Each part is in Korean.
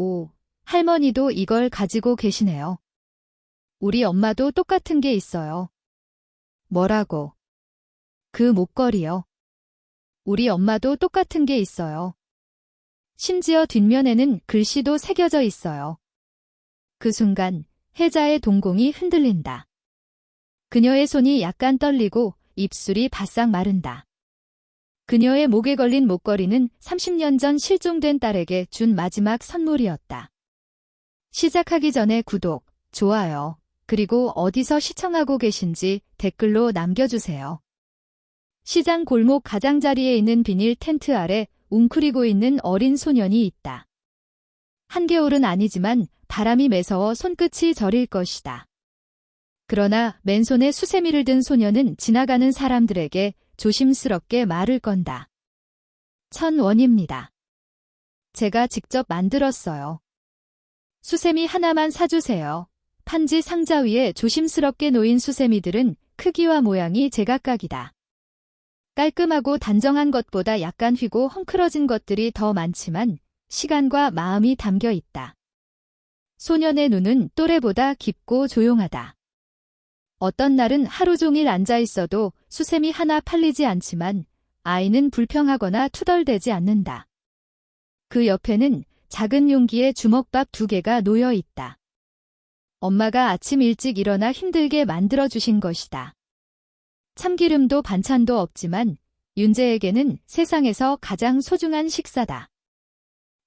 오, 할머니도 이걸 가지고 계시네요. 우리 엄마도 똑같은 게 있어요. 뭐라고? 그 목걸이요. 우리 엄마도 똑같은 게 있어요. 심지어 뒷면에는 글씨도 새겨져 있어요. 그 순간 혜자의 동공이 흔들린다. 그녀의 손이 약간 떨리고 입술이 바싹 마른다. 그녀의 목에 걸린 목걸이는 30년 전 실종된 딸에게 준 마지막 선물이었다. 시작하기 전에 구독, 좋아요, 그리고 어디서 시청하고 계신지 댓글로 남겨주세요. 시장 골목 가장자리에 있는 비닐 텐트 아래 웅크리고 있는 어린 소년이 있다. 한겨울은 아니지만 바람이 매서워 손끝이 저릴 것이다. 그러나 맨손에 수세미를 든 소년은 지나가는 사람들에게 조심스럽게 말을 건다. 1,000원입니다. 제가 직접 만들었어요. 수세미 하나만 사주세요. 판지 상자 위에 조심스럽게 놓인 수세미들은 크기와 모양이 제각각이다. 깔끔하고 단정한 것보다 약간 휘고 헝클어진 것들이 더 많지만 시간과 마음이 담겨 있다. 소년의 눈은 또래보다 깊고 조용하다. 어떤 날은 하루 종일 앉아 있어도 수세미 하나 팔리지 않지만 아이는 불평하거나 투덜대지 않는다. 그 옆에는 작은 용기에 주먹밥 2개가 놓여 있다. 엄마가 아침 일찍 일어나 힘들게 만들어주신 것이다. 참기름도 반찬도 없지만 윤재에게는 세상에서 가장 소중한 식사다.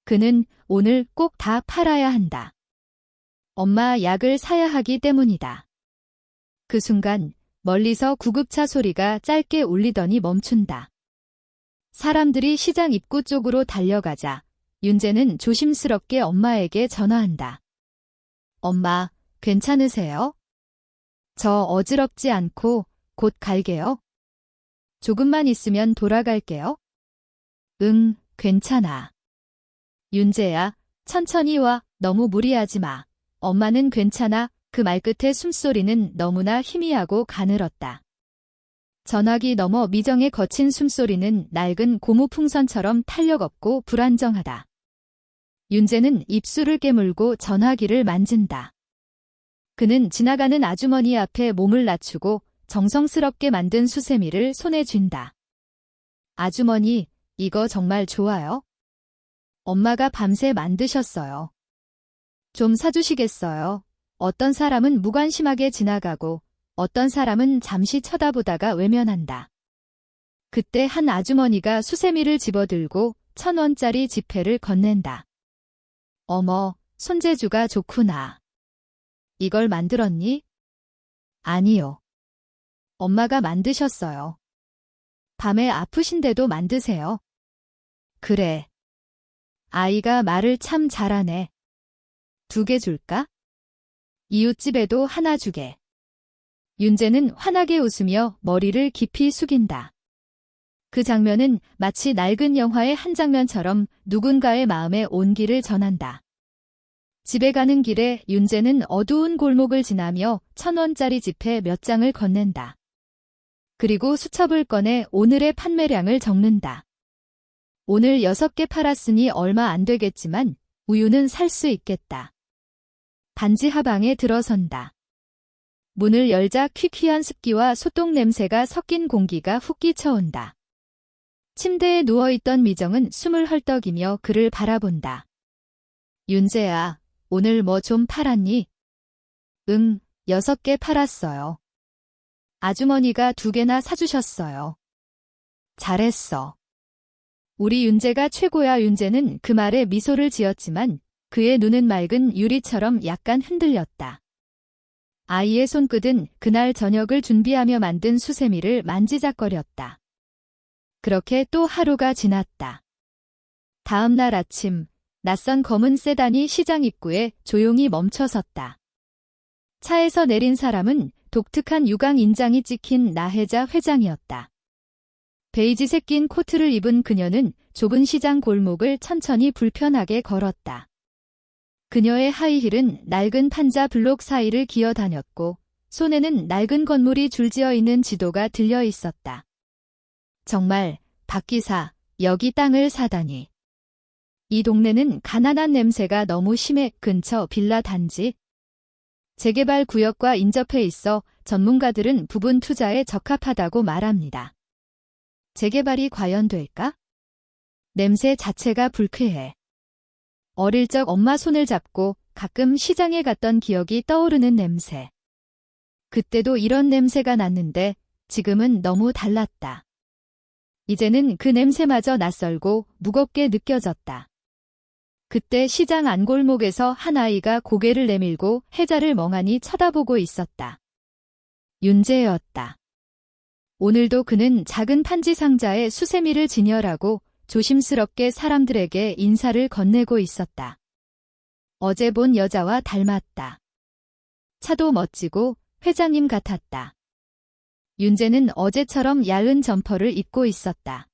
그는 오늘 꼭 다 팔아야 한다. 엄마 약을 사야 하기 때문이다. 그 순간 멀리서 구급차 소리가 짧게 울리더니 멈춘다. 사람들이 시장 입구 쪽으로 달려가자 윤재는 조심스럽게 엄마에게 전화한다. 엄마, 괜찮으세요? 저 어지럽지 않고 곧 갈게요. 조금만 있으면 돌아갈게요. 응, 괜찮아. 윤재야, 천천히 와. 너무 무리하지 마. 엄마는 괜찮아. 그 말끝의 숨소리는 너무나 희미하고 가늘었다. 전화기 너머 미정의 거친 숨소리는 낡은 고무풍선처럼 탄력 없고 불안정하다. 윤재는 입술을 깨물고 전화기를 만진다. 그는 지나가는 아주머니 앞에 몸을 낮추고 정성스럽게 만든 수세미를 손에 쥔다. 아주머니, 이거 정말 좋아요? 엄마가 밤새 만드셨어요. 좀 사주시겠어요? 어떤 사람은 무관심하게 지나가고 어떤 사람은 잠시 쳐다보다가 외면한다. 그때 한 아주머니가 수세미를 집어들고 1,000원짜리 지폐를 건넨다. 어머, 손재주가 좋구나. 이걸 만들었니? 아니요. 엄마가 만드셨어요. 밤에 아프신데도 만드세요. 그래. 아이가 말을 참 잘하네. 2개 줄까? 이웃집에도 하나 주게. 윤재는 환하게 웃으며 머리를 깊이 숙인다. 그 장면은 마치 낡은 영화의 한 장면처럼 누군가의 마음에 온기를 전한다. 집에 가는 길에 윤재는 어두운 골목을 지나며 1,000원짜리 지폐 몇 장을 건넨다. 그리고 수첩을 꺼내 오늘의 판매량을 적는다. 오늘 6개 팔았으니 얼마 안 되겠지만 우유는 살 수 있겠다. 반지 하방에 들어선다. 문을 열자 퀴퀴한 습기와 소똥 냄새가 섞인 공기가 훅 끼쳐온다. 침대에 누워있던 미정은 숨을 헐떡이며 그를 바라본다. 윤재야, 오늘 뭐 좀 팔았니? 응, 6개 팔았어요. 아주머니가 2개나 사주셨어요. 잘했어. 우리 윤재가 최고야. 윤재는 그 말에 미소를 지었지만 그의 눈은 맑은 유리처럼 약간 흔들렸다. 아이의 손끝은 그날 저녁을 준비하며 만든 수세미를 만지작거렸다. 그렇게 또 하루가 지났다. 다음 날 아침, 낯선 검은 세단이 시장 입구에 조용히 멈춰섰다. 차에서 내린 사람은 독특한 유광 인장이 찍힌 나혜자 회장이었다. 베이지색 낀 코트를 입은 그녀는 좁은 시장 골목을 천천히 불편하게 걸었다. 그녀의 하이힐은 낡은 판자 블록 사이를 기어다녔고 손에는 낡은 건물이 줄지어 있는 지도가 들려 있었다. 정말, 박 기사, 여기 땅을 사다니. 이 동네는 가난한 냄새가 너무 심해. 근처 빌라 단지. 재개발 구역과 인접해 있어 전문가들은 부분 투자에 적합하다고 말합니다. 재개발이 과연 될까? 냄새 자체가 불쾌해. 어릴 적 엄마 손을 잡고 가끔 시장에 갔던 기억이 떠오르는 냄새. 그때도 이런 냄새가 났는데 지금은 너무 달랐다. 이제는 그 냄새마저 낯설고 무겁게 느껴졌다. 그때 시장 안골목에서 한 아이가 고개를 내밀고 혜자를 멍하니 쳐다보고 있었다. 윤재였다. 오늘도 그는 작은 판지 상자에 수세미를 진열하고 조심스럽게 사람들에게 인사를 건네고 있었다. 어제 본 여자와 닮았다. 차도 멋지고 회장님 같았다. 윤재는 어제처럼 얇은 점퍼를 입고 있었다.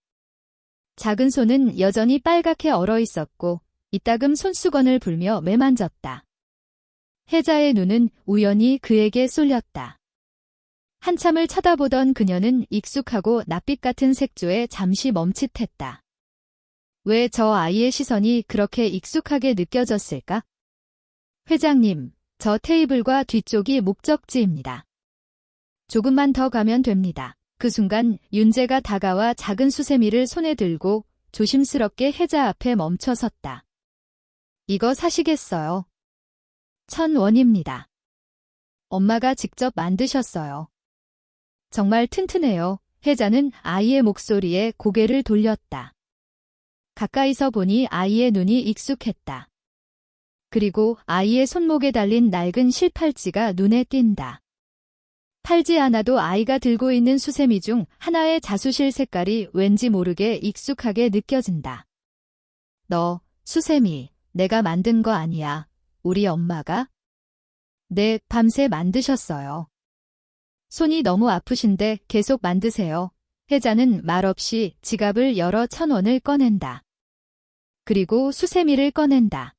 작은 손은 여전히 빨갛게 얼어 있었고 이따금 손수건을 불며 매만졌다. 혜자의 눈은 우연히 그에게 쏠렸다. 한참을 쳐다보던 그녀는 익숙하고 낯빛 같은 색조에 잠시 멈칫했다. 왜 저 아이의 시선이 그렇게 익숙하게 느껴졌을까? 회장님, 저 테이블과 뒤쪽이 목적지입니다. 조금만 더 가면 됩니다. 그 순간 윤재가 다가와 작은 수세미를 손에 들고 조심스럽게 혜자 앞에 멈춰 섰다. 이거 사시겠어요? 1,000원입니다. 엄마가 직접 만드셨어요. 정말 튼튼해요. 혜자는 아이의 목소리에 고개를 돌렸다. 가까이서 보니 아이의 눈이 익숙했다. 그리고 아이의 손목에 달린 낡은 실팔찌가 눈에 띈다. 팔지 않아도 아이가 들고 있는 수세미 중 하나의 자수실 색깔이 왠지 모르게 익숙하게 느껴진다. 너, 수세미, 내가 만든 거 아니야. 우리 엄마가? 네, 밤새 만드셨어요. 손이 너무 아프신데 계속 만드세요. 혜자는 말없이 지갑을 열어 1,000원을 꺼낸다. 그리고 수세미를 꺼낸다.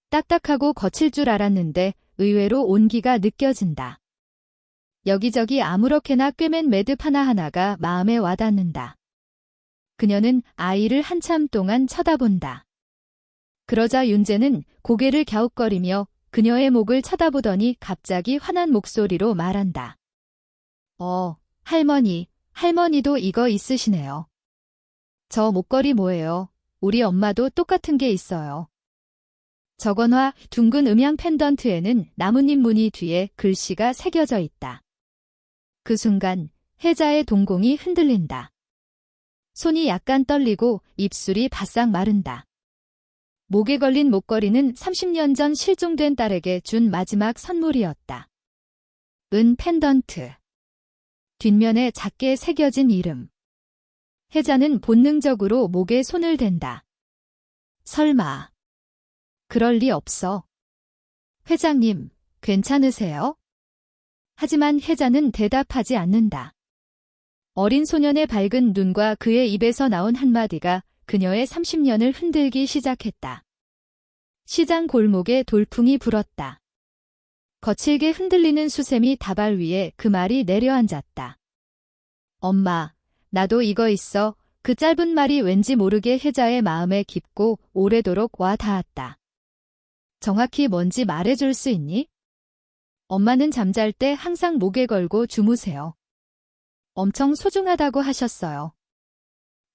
딱딱하고 거칠 줄 알았는데 의외로 온기가 느껴진다. 여기저기 아무렇게나 꿰맨 매듭 하나하나가 마음에 와닿는다. 그녀는 아이를 한참 동안 쳐다본다. 그러자 윤재는 고개를 갸웃거리며 그녀의 목을 쳐다보더니 갑자기 화난 목소리로 말한다. 할머니, 할머니도 이거 있으시네요. 저 목걸이 뭐예요? 우리 엄마도 똑같은 게 있어요. 저건화 둥근 음양 펜던트에는 나뭇잎 무늬 뒤에 글씨가 새겨져 있다. 그 순간 혜자의 동공이 흔들린다. 손이 약간 떨리고 입술이 바싹 마른다. 목에 걸린 목걸이는 30년 전 실종된 딸에게 준 마지막 선물이었다. 은 펜던트. 뒷면에 작게 새겨진 이름. 혜자는 본능적으로 목에 손을 댄다. 설마. 그럴 리 없어. 회장님, 괜찮으세요? 하지만 혜자는 대답하지 않는다. 어린 소년의 밝은 눈과 그의 입에서 나온 한마디가 그녀의 30년을 흔들기 시작했다. 시장 골목에 돌풍이 불었다. 거칠게 흔들리는 수세미 다발 위에 그 말이 내려앉았다. 엄마, 나도 이거 있어. 그 짧은 말이 왠지 모르게 혜자의 마음에 깊고 오래도록 와 닿았다. 정확히 뭔지 말해줄 수 있니? 엄마는 잠잘 때 항상 목에 걸고 주무세요. 엄청 소중하다고 하셨어요.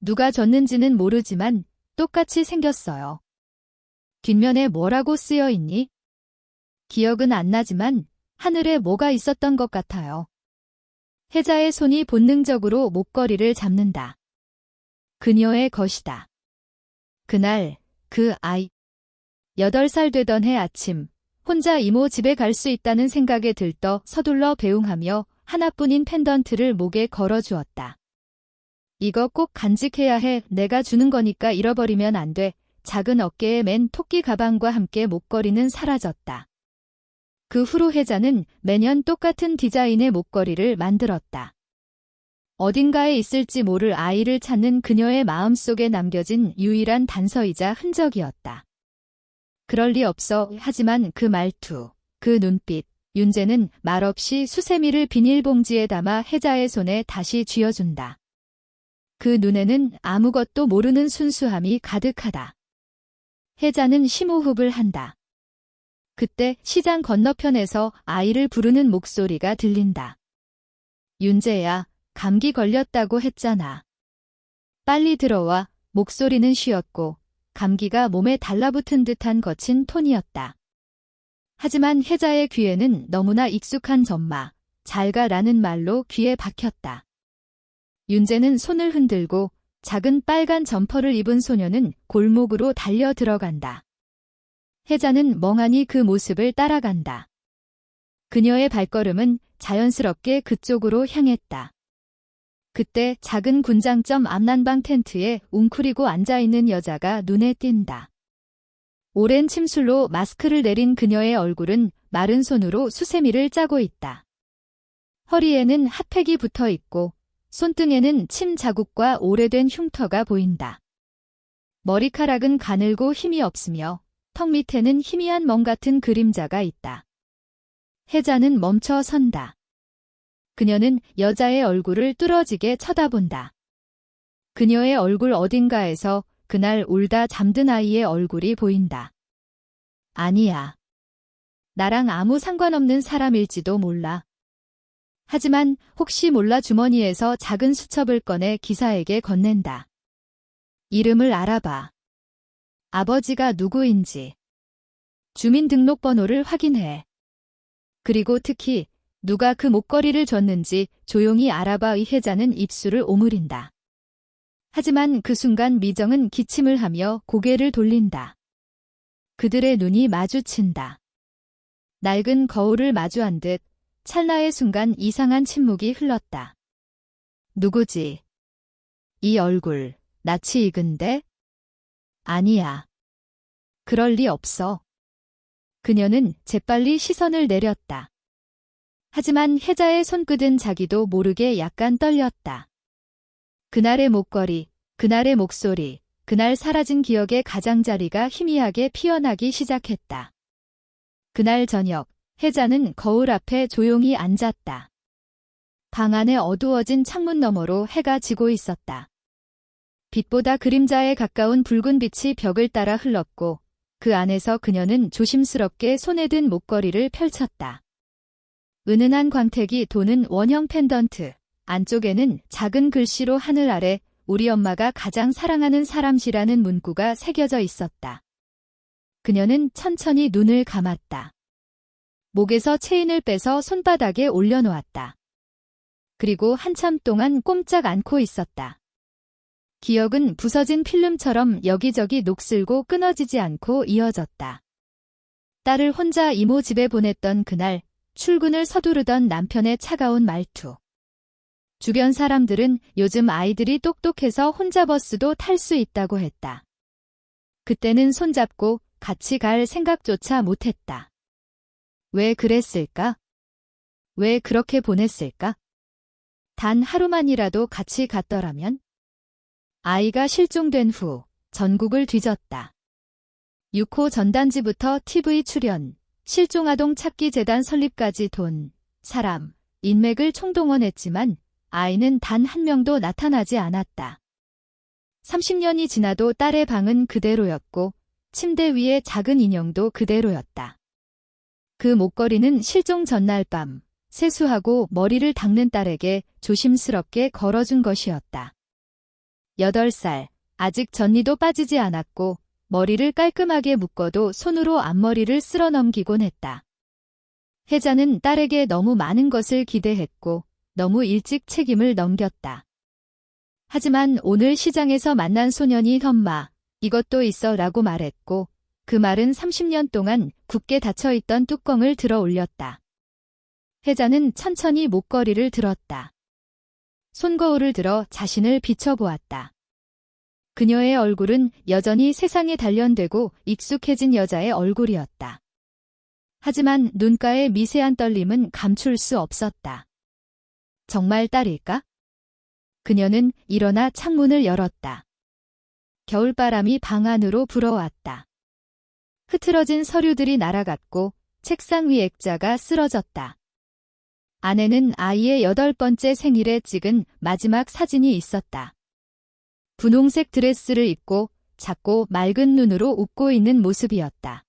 누가 줬는지는 모르지만 똑같이 생겼어요. 뒷면에 뭐라고 쓰여 있니? 기억은 안 나지만 하늘에 뭐가 있었던 것 같아요. 혜자의 손이 본능적으로 목걸이를 잡는다. 그녀의 것이다. 그날 그 아이 8살 되던 해 아침 혼자 이모 집에 갈 수 있다는 생각에 들떠 서둘러 배웅하며 하나뿐인 펜던트를 목에 걸어주었다. 이거 꼭 간직해야 해. 내가 주는 거니까 잃어버리면 안 돼. 작은 어깨에 맨 토끼 가방과 함께 목걸이는 사라졌다. 그 후로 혜자는 매년 똑같은 디자인의 목걸이를 만들었다. 어딘가에 있을지 모를 아이를 찾는 그녀의 마음속에 남겨진 유일한 단서이자 흔적이었다. 그럴 리 없어. 하지만 그 말투, 그 눈빛, 윤재는 말없이 수세미를 비닐봉지에 담아 혜자의 손에 다시 쥐어준다. 그 눈에는 아무것도 모르는 순수함이 가득하다. 혜자는 심호흡을 한다. 그때 시장 건너편에서 아이를 부르는 목소리가 들린다. 윤재야, 감기 걸렸다고 했잖아. 빨리 들어와. 목소리는 쉬었고 감기가 몸에 달라붙은 듯한 거친 톤이었다. 하지만 혜자의 귀에는 너무나 익숙한 전마, 잘 가라는 말로 귀에 박혔다. 윤재는 손을 흔들고 작은 빨간 점퍼를 입은 소녀는 골목으로 달려 들어간다. 혜자는 멍하니 그 모습을 따라간다. 그녀의 발걸음은 자연스럽게 그쪽으로 향했다. 그때 작은 군장점 앞난방 텐트에 웅크리고 앉아있는 여자가 눈에 띈다. 오랜 침술로 마스크를 내린 그녀의 얼굴은 마른 손으로 수세미를 짜고 있다. 허리에는 핫팩이 붙어 있고 손등에는 침 자국과 오래된 흉터가 보인다. 머리카락은 가늘고 힘이 없으며 턱 밑에는 희미한 멍 같은 그림자가 있다. 혜자는 멈춰 선다. 그녀는 여자의 얼굴을 뚫어지게 쳐다본다. 그녀의 얼굴 어딘가에서 그날 울다 잠든 아이의 얼굴이 보인다. 아니야. 나랑 아무 상관없는 사람일지도 몰라. 하지만 혹시 몰라 주머니에서 작은 수첩을 꺼내 기사에게 건넨다. 이름을 알아봐. 아버지가 누구인지. 주민등록번호를 확인해. 그리고 특히 누가 그 목걸이를 줬는지 조용히 알아봐. 이 혜자는 입술을 오므린다. 하지만 그 순간 미정은 기침을 하며 고개를 돌린다. 그들의 눈이 마주친다. 낡은 거울을 마주한 듯 찰나의 순간 이상한 침묵이 흘렀다. 누구지? 이 얼굴, 낯이 익은데? 아니야. 그럴 리 없어. 그녀는 재빨리 시선을 내렸다. 하지만 혜자의 손끝은 자기도 모르게 약간 떨렸다. 그날의 목걸이, 그날의 목소리, 그날 사라진 기억의 가장자리가 희미하게 피어나기 시작했다. 그날 저녁, 혜자는 거울 앞에 조용히 앉았다. 방 안의 어두워진 창문 너머로 해가 지고 있었다. 빛보다 그림자에 가까운 붉은 빛이 벽을 따라 흘렀고 그 안에서 그녀는 조심스럽게 손에 든 목걸이를 펼쳤다. 은은한 광택이 도는 원형 펜던트, 안쪽에는 작은 글씨로 하늘 아래 우리 엄마가 가장 사랑하는 사람시라는 문구가 새겨져 있었다. 그녀는 천천히 눈을 감았다. 목에서 체인을 빼서 손바닥에 올려놓았다. 그리고 한참 동안 꼼짝 않고 있었다. 기억은 부서진 필름처럼 여기저기 녹슬고 끊어지지 않고 이어졌다. 딸을 혼자 이모 집에 보냈던 그날, 출근을 서두르던 남편의 차가운 말투. 주변 사람들은 요즘 아이들이 똑똑해서 혼자 버스도 탈 수 있다고 했다. 그때는 손잡고 같이 갈 생각조차 못했다. 왜 그랬을까? 왜 그렇게 보냈을까? 단 하루만이라도 같이 갔더라면? 아이가 실종된 후 전국을 뒤졌다. 6호 전단지부터 TV 출연, 실종아동 찾기 재단 설립까지 돈, 사람, 인맥을 총동원했지만 아이는 단 한 명도 나타나지 않았다. 30년이 지나도 딸의 방은 그대로였고 침대 위의 작은 인형도 그대로였다. 그 목걸이는 실종 전날 밤 세수하고 머리를 닦는 딸에게 조심스럽게 걸어준 것이었다. 8살, 아직 전니도 빠지지 않았고 머리를 깔끔하게 묶어도 손으로 앞머리를 쓸어 넘기곤 했다. 혜자는 딸에게 너무 많은 것을 기대했고 너무 일찍 책임을 넘겼다. 하지만 오늘 시장에서 만난 소년이 엄마, 이것도 있어 라고 말했고 그 말은 30년 동안 굳게 닫혀있던 뚜껑을 들어 올렸다. 혜자는 천천히 목걸이를 들었다. 손거울을 들어 자신을 비춰보았다. 그녀의 얼굴은 여전히 세상에 단련되고 익숙해진 여자의 얼굴이었다. 하지만 눈가의 미세한 떨림은 감출 수 없었다. 정말 딸일까? 그녀는 일어나 창문을 열었다. 겨울바람이 방 안으로 불어왔다. 흐트러진 서류들이 날아갔고 책상 위 액자가 쓰러졌다. 안에는 아이의 8번째 생일에 찍은 마지막 사진이 있었다. 분홍색 드레스를 입고 작고 맑은 눈으로 웃고 있는 모습이었다.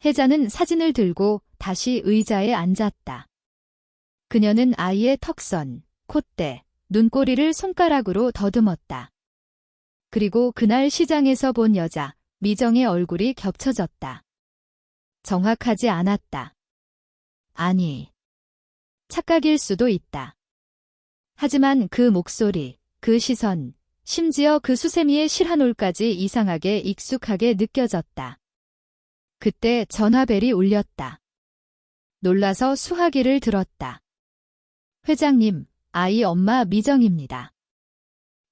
혜자는 사진을 들고 다시 의자에 앉았다. 그녀는 아이의 턱선, 콧대, 눈꼬리를 손가락으로 더듬었다. 그리고 그날 시장에서 본 여자, 미정의 얼굴이 겹쳐졌다. 정확하지 않았다. 아니, 착각일 수도 있다. 하지만 그 목소리, 그 시선, 심지어 그 수세미의 실한올까지 이상하게 익숙하게 느껴졌다. 그때 전화벨이 울렸다. 놀라서 수화기를 들었다. 회장님, 아이 엄마 미정입니다.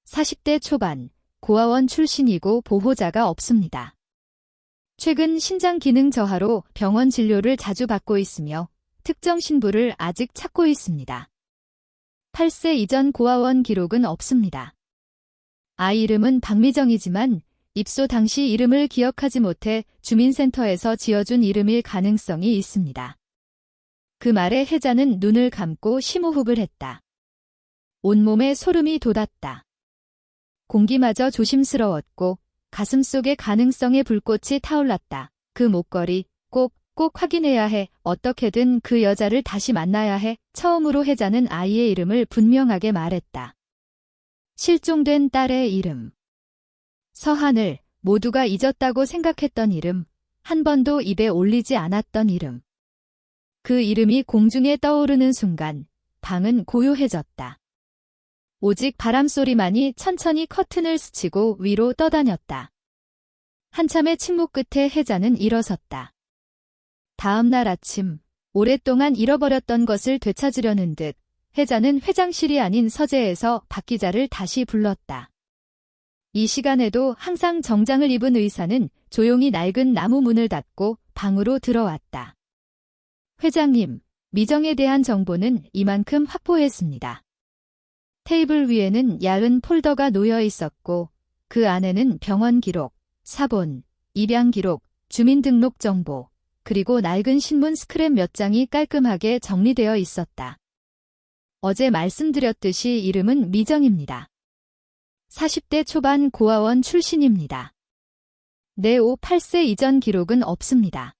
40대 초반, 고아원 출신이고 보호자가 없습니다. 최근 신장 기능 저하로 병원 진료를 자주 받고 있으며 특정 신부를 아직 찾고 있습니다. 8세 이전 고아원 기록은 없습니다. 아이 이름은 박미정이지만 입소 당시 이름을 기억하지 못해 주민센터에서 지어준 이름일 가능성이 있습니다. 그 말에 혜자는 눈을 감고 심호흡을 했다. 온몸에 소름이 돋았다. 공기마저 조심스러웠고 가슴속에 가능성의 불꽃이 타올랐다. 그 목걸이 꼭 확인해야 해. 어떻게든 그 여자를 다시 만나야 해. 처음으로 혜자는 아이의 이름을 분명하게 말했다. 실종된 딸의 이름. 서하늘, 모두가 잊었다고 생각했던 이름, 한 번도 입에 올리지 않았던 이름. 그 이름이 공중에 떠오르는 순간 방은 고요해졌다. 오직 바람소리만이 천천히 커튼을 스치고 위로 떠다녔다. 한참의 침묵 끝에 혜자는 일어섰다. 다음 날 아침, 오랫동안 잃어버렸던 것을 되찾으려는 듯 혜자는 회장실이 아닌 서재에서 박 기자를 다시 불렀다. 이 시간에도 항상 정장을 입은 의사는 조용히 낡은 나무 문을 닫고 방으로 들어왔다. 회장님, 미정에 대한 정보는 이만큼 확보했습니다. 테이블 위에는 얇은 폴더가 놓여 있었고 그 안에는 병원 기록, 사본, 입양 기록, 주민등록 정보, 그리고 낡은 신문 스크랩 몇 장이 깔끔하게 정리되어 있었다. 어제 말씀드렸듯이 이름은 미정입니다. 40대 초반 고아원 출신입니다. 네오 8세 이전 기록은 없습니다.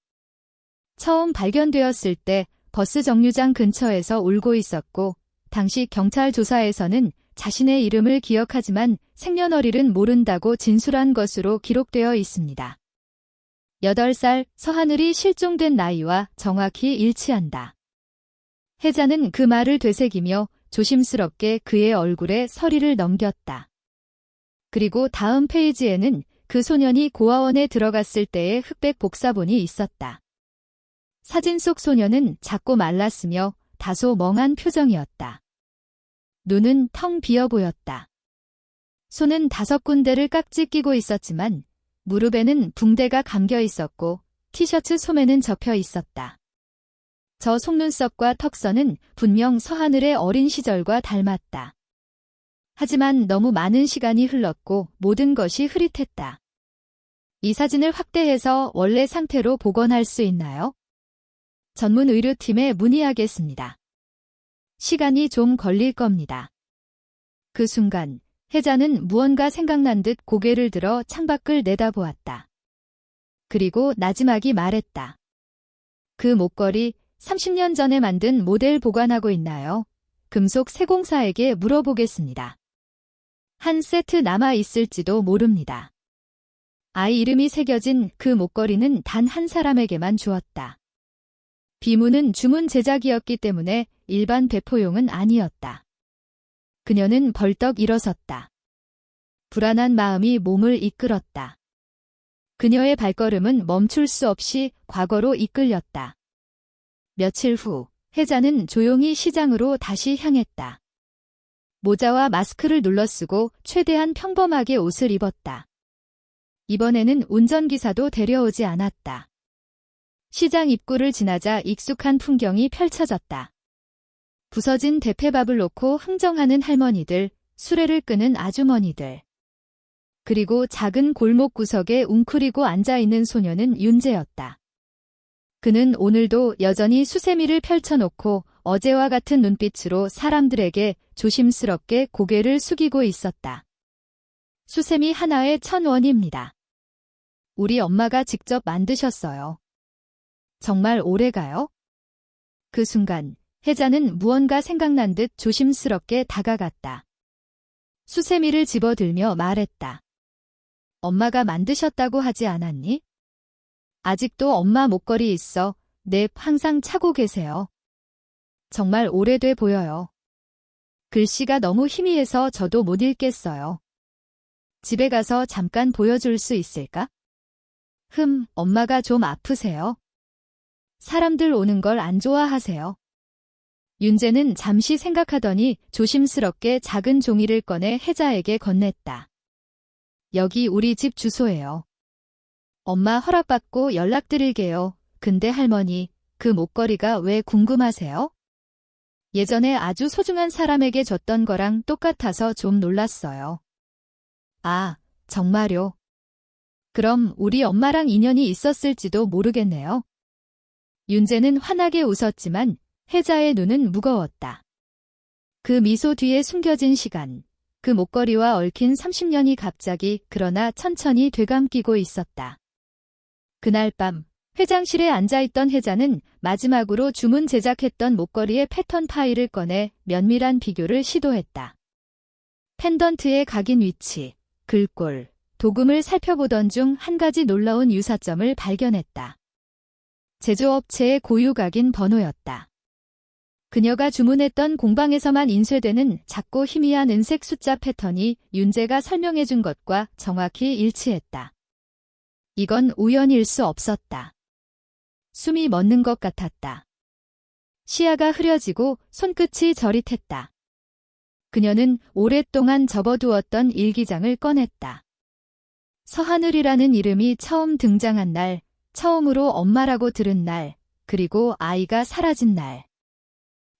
처음 발견되었을 때 버스 정류장 근처에서 울고 있었고 당시 경찰 조사에서는 자신의 이름을 기억하지만 생년월일은 모른다고 진술한 것으로 기록되어 있습니다. 8살 서하늘이 실종된 나이와 정확히 일치한다. 혜자는 그 말을 되새기며 조심스럽게 그의 얼굴에 서리를 넘겼다. 그리고 다음 페이지에는 그 소년이 고아원에 들어갔을 때의 흑백 복사본이 있었다. 사진 속 소년은 작고 말랐으며 다소 멍한 표정이었다. 눈은 텅 비어 보였다. 손은 5군데를 깍지 끼고 있었지만 무릎에는 붕대가 감겨 있었고 티셔츠 소매는 접혀 있었다. 저 속눈썹과 턱선은 분명 서하늘의 어린 시절과 닮았다. 하지만 너무 많은 시간이 흘렀고 모든 것이 흐릿했다. 이 사진을 확대해서 원래 상태로 복원할 수 있나요? 전문 의료팀에 문의하겠습니다. 시간이 좀 걸릴 겁니다. 그 순간 혜자는 무언가 생각난 듯 고개를 들어 창밖을 내다보았다. 그리고 나지막이 말했다. 그 목걸이 30년 전에 만든 모델 보관하고 있나요? 금속 세공사에게 물어보겠습니다. 한 세트 남아 있을지도 모릅니다. 아이 이름이 새겨진 그 목걸이는 단 한 사람에게만 주었다. 비문은 주문 제작이었기 때문에 일반 배포용은 아니었다. 그녀는 벌떡 일어섰다. 불안한 마음이 몸을 이끌었다. 그녀의 발걸음은 멈출 수 없이 과거로 이끌렸다. 며칠 후, 혜자는 조용히 시장으로 다시 향했다. 모자와 마스크를 눌러쓰고 최대한 평범하게 옷을 입었다. 이번에는 운전기사도 데려오지 않았다. 시장 입구를 지나자 익숙한 풍경이 펼쳐졌다. 부서진 대패밥을 놓고 흥정하는 할머니들, 수레를 끄는 아주머니들. 그리고 작은 골목 구석에 웅크리고 앉아있는 소녀는 윤재였다. 그는 오늘도 여전히 수세미를 펼쳐놓고 어제와 같은 눈빛으로 사람들에게 조심스럽게 고개를 숙이고 있었다. 수세미 하나에 1,000원입니다. 우리 엄마가 직접 만드셨어요. 정말 오래가요? 그 순간 혜자는 무언가 생각난 듯 조심스럽게 다가갔다. 수세미를 집어들며 말했다. 엄마가 만드셨다고 하지 않았니? 아직도 엄마 목걸이 있어. 네, 항상 차고 계세요. 정말 오래돼 보여요. 글씨가 너무 희미해서 저도 못 읽겠어요. 집에 가서 잠깐 보여줄 수 있을까? 엄마가 좀 아프세요? 사람들 오는 걸 안 좋아하세요? 윤재는 잠시 생각하더니 조심스럽게 작은 종이를 꺼내 혜자에게 건넸다. 여기 우리 집 주소예요. 엄마 허락받고 연락드릴게요. 근데 할머니, 그 목걸이가 왜 궁금하세요? 예전에 아주 소중한 사람에게 줬던 거랑 똑같아서 좀 놀랐어요. 아, 정말요? 그럼 우리 엄마랑 인연이 있었을지도 모르겠네요. 윤재는 환하게 웃었지만 혜자의 눈은 무거웠다. 그 미소 뒤에 숨겨진 시간, 그 목걸이와 얽힌 30년이 갑자기 그러나 천천히 되감기고 있었다. 그날 밤 회장실에 앉아있던 혜자는 마지막으로 주문 제작했던 목걸이의 패턴 파일을 꺼내 면밀한 비교를 시도했다. 펜던트의 각인 위치, 글꼴, 도금을 살펴보던 중 한 가지 놀라운 유사점을 발견했다. 제조업체의 고유 각인 번호였다. 그녀가 주문했던 공방에서만 인쇄되는 작고 희미한 은색 숫자 패턴이 윤재가 설명해준 것과 정확히 일치했다. 이건 우연일 수 없었다. 숨이 멎는 것 같았다. 시야가 흐려지고 손끝이 저릿했다. 그녀는 오랫동안 접어두었던 일기장을 꺼냈다. 서하늘이라는 이름이 처음 등장한 날, 처음으로 엄마라고 들은 날, 그리고 아이가 사라진 날.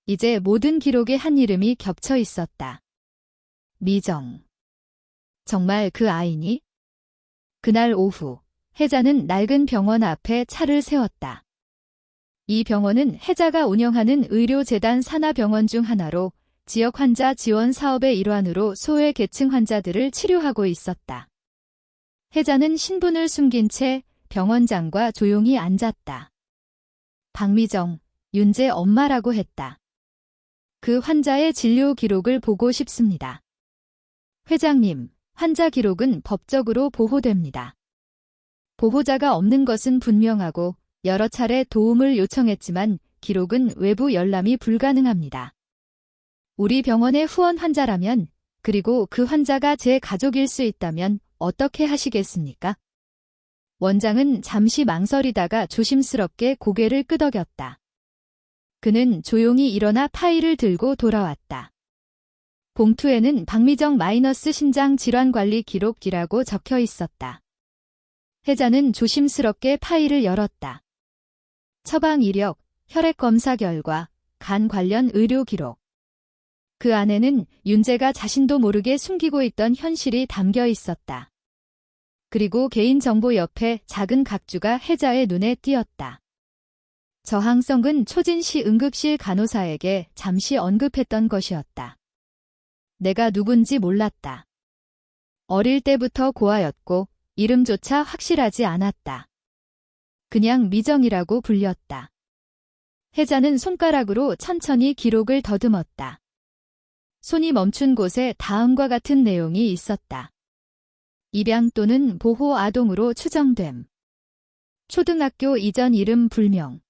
이제 모든 기록에 한 이름이 겹쳐 있었다. 미정. 정말 그 아이니? 그날 오후, 혜자는 낡은 병원 앞에 차를 세웠다. 이 병원은 혜자가 운영하는 의료재단 산하병원 중 하나로 지역 환자 지원 사업의 일환으로 소외계층 환자들을 치료하고 있었다. 혜자는 신분을 숨긴 채 병원장과 조용히 앉았다. 박미정, 윤재 엄마라고 했다. 그 환자의 진료 기록을 보고 싶습니다. 회장님, 환자 기록은 법적으로 보호됩니다. 보호자가 없는 것은 분명하고 여러 차례 도움을 요청했지만 기록은 외부 열람이 불가능합니다. 우리 병원의 후원 환자라면, 그리고 그 환자가 제 가족일 수 있다면 어떻게 하시겠습니까? 원장은 잠시 망설이다가 조심스럽게 고개를 끄덕였다. 그는 조용히 일어나 파일을 들고 돌아왔다. 봉투에는 박미정 마이너스 신장 질환 관리 기록이라고 적혀 있었다. 혜자는 조심스럽게 파일을 열었다. 처방 이력, 혈액 검사 결과, 간 관련 의료 기록. 그 안에는 윤재가 자신도 모르게 숨기고 있던 현실이 담겨 있었다. 그리고 개인정보 옆에 작은 각주가 혜자의 눈에 띄었다. 저항성은 초진시 응급실 간호사에게 잠시 언급했던 것이었다. 내가 누군지 몰랐다. 어릴 때부터 고아였고 이름조차 확실하지 않았다. 그냥 미정이라고 불렸다. 혜자는 손가락으로 천천히 기록을 더듬었다. 손이 멈춘 곳에 다음과 같은 내용이 있었다. 입양 또는 보호 아동으로 추정됨. 초등학교 이전 이름 불명.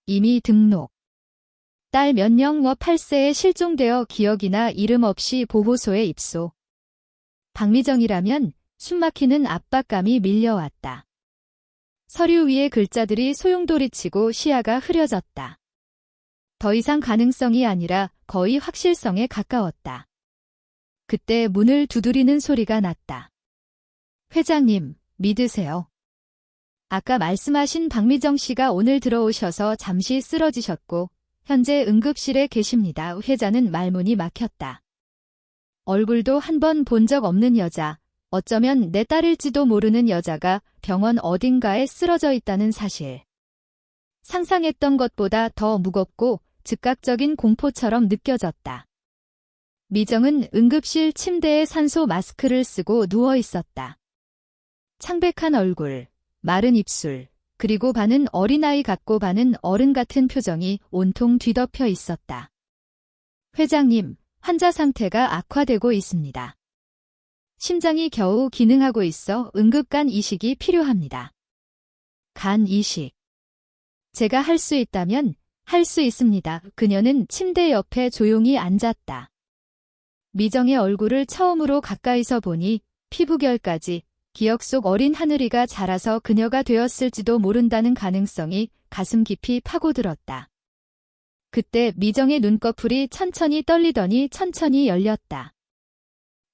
이미 등록. 딸 면령워 8세에 실종되어 기억이나 이름 없이 보호소에 입소. 박미정이라면 숨막히는 압박감이 밀려왔다. 서류 위의 글자들이 소용돌이치고 시야가 흐려졌다. 더 이상 가능성이 아니라 거의 확실성에 가까웠다. 그때 문을 두드리는 소리가 났다. 회장님, 믿으세요. 아까 말씀하신 박미정 씨가 오늘 들어오셔서 잠시 쓰러지셨고 현재 응급실에 계십니다. 혜자는 말문이 막혔다. 얼굴도 한 번 본 적 없는 여자, 어쩌면 내 딸일지도 모르는 여자가 병원 어딘가에 쓰러져 있다는 사실. 상상했던 것보다 더 무겁고 즉각적인 공포처럼 느껴졌다. 미정은 응급실 침대에 산소 마스크를 쓰고 누워 있었다. 창백한 얼굴, 마른 입술, 그리고 반은 어린아이 같고 반은 어른 같은 표정이 온통 뒤덮여 있었다. 회장님, 환자 상태가 악화되고 있습니다. 심장이 겨우 기능하고 있어 응급간 이식이 필요합니다. 간 이식. 제가 할 수 있다면 할 수 있습니다. 그녀는 침대 옆에 조용히 앉았다. 미정의 얼굴을 처음으로 가까이서 보니 피부결까지 기억 속 어린 하늘이가 자라서 그녀가 되었을지도 모른다는 가능성이 가슴 깊이 파고들었다. 그때 미정의 눈꺼풀이 천천히 떨리더니 천천히 열렸다.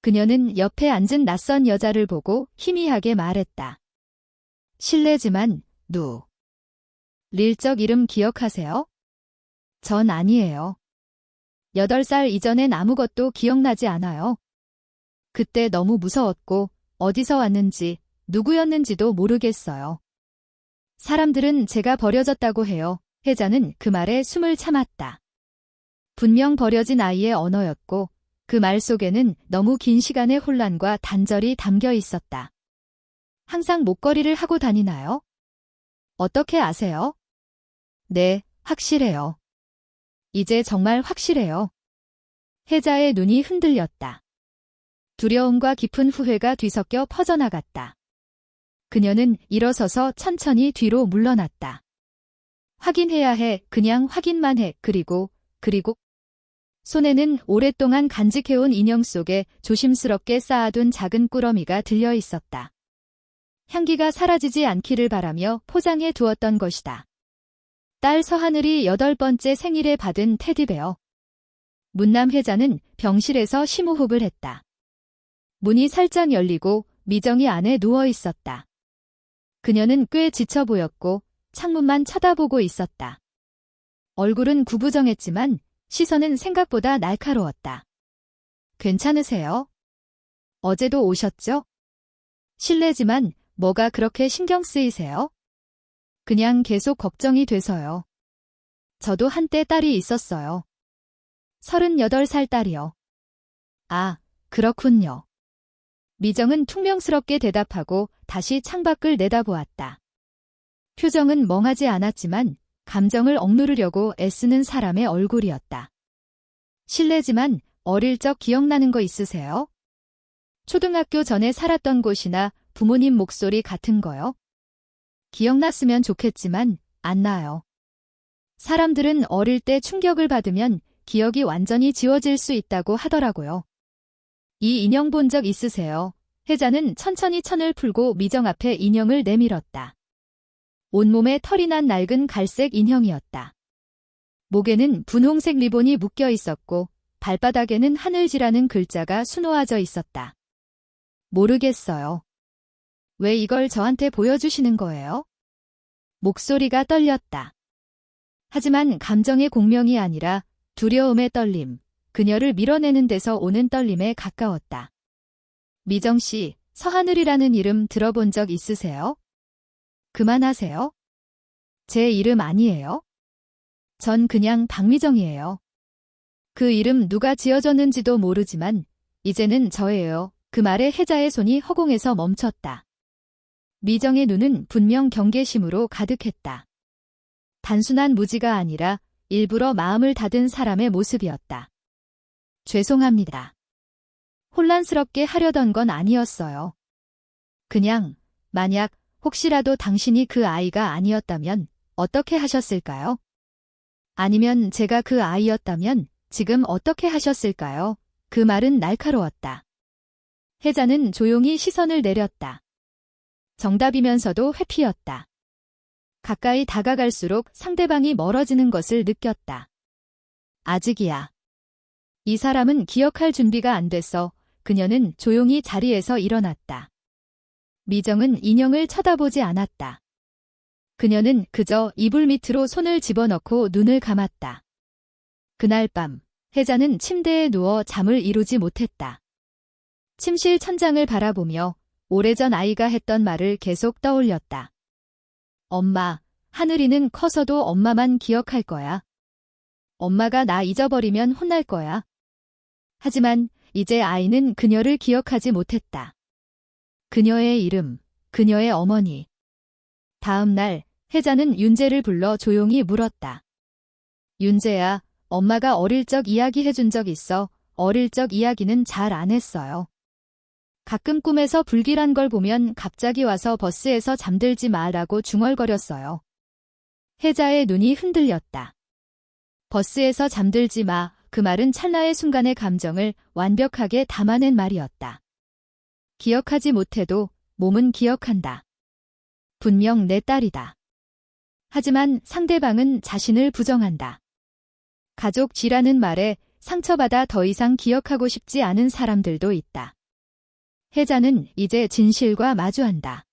그녀는 옆에 앉은 낯선 여자를 보고 희미하게 말했다. 실례지만 릴적 이름 기억하세요? 전 아니에요. 8살 이전엔 아무것도 기억나지 않아요. 그때 너무 무서웠고 어디서 왔는지 누구였는지도 모르겠어요. 사람들은 제가 버려졌다고 해요. 혜자는 그 말에 숨을 참았다. 분명 버려진 아이의 언어였고 그 말 속에는 너무 긴 시간의 혼란과 단절이 담겨 있었다. 항상 목걸이를 하고 다니나요? 어떻게 아세요? 네, 확실해요. 이제 정말 확실해요. 혜자의 눈이 흔들렸다. 두려움과 깊은 후회가 뒤섞여 퍼져나갔다. 그녀는 일어서서 천천히 뒤로 물러났다. 확인해야 해. 그냥 확인만 해. 그리고 손에는 오랫동안 간직해온 인형 속에 조심스럽게 쌓아둔 작은 꾸러미가 들려 있었다. 향기가 사라지지 않기를 바라며 포장해 두었던 것이다. 딸 서하늘이 8번째 생일에 받은 테디베어. 문남 혜자는 병실에서 심호흡을 했다. 문이 살짝 열리고 미정이 안에 누워 있었다. 그녀는 꽤 지쳐 보였고 창문만 쳐다보고 있었다. 얼굴은 구부정했지만 시선은 생각보다 날카로웠다. 괜찮으세요? 어제도 오셨죠? 실례지만 뭐가 그렇게 신경 쓰이세요? 그냥 계속 걱정이 돼서요. 저도 한때 딸이 있었어요. 38살 딸이요. 아, 그렇군요. 미정은 퉁명스럽게 대답하고 다시 창밖을 내다보았다. 표정은 멍하지 않았지만 감정을 억누르려고 애쓰는 사람의 얼굴이었다. 실례지만 어릴 적 기억나는 거 있으세요? 초등학교 전에 살았던 곳이나 부모님 목소리 같은 거요? 기억났으면 좋겠지만 안 나요. 사람들은 어릴 때 충격을 받으면 기억이 완전히 지워질 수 있다고 하더라고요. 이 인형 본 적 있으세요? 혜자는 천천히 천을 풀고 미정 앞에 인형을 내밀었다. 온몸에 털이 난 낡은 갈색 인형이었다. 목에는 분홍색 리본이 묶여 있었고 발바닥에는 하늘지라는 글자가 수놓아져 있었다. 모르겠어요. 왜 이걸 저한테 보여주시는 거예요? 목소리가 떨렸다. 하지만 감정의 공명이 아니라 두려움의 떨림, 그녀를 밀어내는 데서 오는 떨림에 가까웠다. 미정 씨, 서하늘이라는 이름 들어본 적 있으세요? 그만하세요. 제 이름 아니에요. 전 그냥 박미정이에요. 그 이름 누가 지어줬는지도 모르지만 이제는 저예요. 그 말에 혜자의 손이 허공에서 멈췄다. 미정의 눈은 분명 경계심으로 가득했다. 단순한 무지가 아니라 일부러 마음을 닫은 사람의 모습이었다. 죄송합니다. 혼란스럽게 하려던 건 아니었어요. 그냥 만약 혹시라도 당신이 그 아이가 아니었다면 어떻게 하셨을까요? 아니면 제가 그 아이였다면 지금 어떻게 하셨을까요? 그 말은 날카로웠다. 혜자는 조용히 시선을 내렸다. 정답이면서도 회피였다. 가까이 다가갈수록 상대방이 멀어지는 것을 느꼈다. 아직이야. 이 사람은 기억할 준비가 안 돼서 그녀는 조용히 자리에서 일어났다. 미정은 인형을 쳐다보지 않았다. 그녀는 그저 이불 밑으로 손을 집어넣고 눈을 감았다. 그날 밤, 혜자는 침대에 누워 잠을 이루지 못했다. 침실 천장을 바라보며 오래전 아이가 했던 말을 계속 떠올렸다. 엄마, 하늘이는 커서도 엄마만 기억할 거야. 엄마가 나 잊어버리면 혼날 거야. 하지만 이제 아이는 그녀를 기억하지 못했다. 그녀의 이름, 그녀의 어머니. 다음 날 혜자는 윤재를 불러 조용히 물었다. 윤재야, 엄마가 어릴 적 이야기해준 적 있어. 어릴 적 이야기는 잘 안 했어요. 가끔 꿈에서 불길한 걸 보면 갑자기 와서 버스에서 잠들지 마라고 중얼거렸어요. 혜자의 눈이 흔들렸다. 버스에서 잠들지 마. 그 말은 찰나의 순간의 감정을 완벽하게 담아낸 말이었다. 기억하지 못해도 몸은 기억한다. 분명 내 딸이다. 하지만 상대방은 자신을 부정한다. 가족 쥐라는 말에 상처받아 더 이상 기억하고 싶지 않은 사람들도 있다. 혜자는 이제 진실과 마주한다.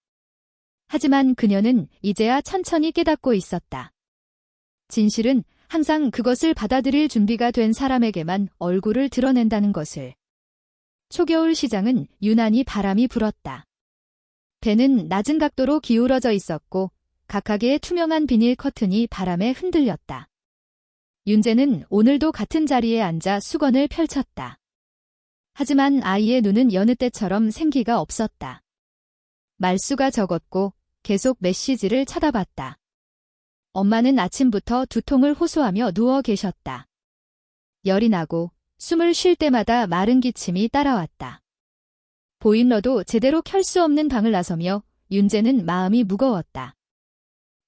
하지만 그녀는 이제야 천천히 깨닫고 있었다. 진실은 항상 그것을 받아들일 준비가 된 사람에게만 얼굴을 드러낸다는 것을. 초겨울 시장은 유난히 바람이 불었다. 배는 낮은 각도로 기울어져 있었고 각하게의 투명한 비닐 커튼이 바람에 흔들렸다. 윤재는 오늘도 같은 자리에 앉아 수건을 펼쳤다. 하지만 아이의 눈은 여느 때처럼 생기가 없었다. 말수가 적었고 계속 메시지를 쳐다봤다. 엄마는 아침부터 두통을 호소하며 누워 계셨다. 열이 나고 숨을 쉴 때마다 마른 기침이 따라왔다. 보일러도 제대로 켤 수 없는 방을 나서며 윤재는 마음이 무거웠다.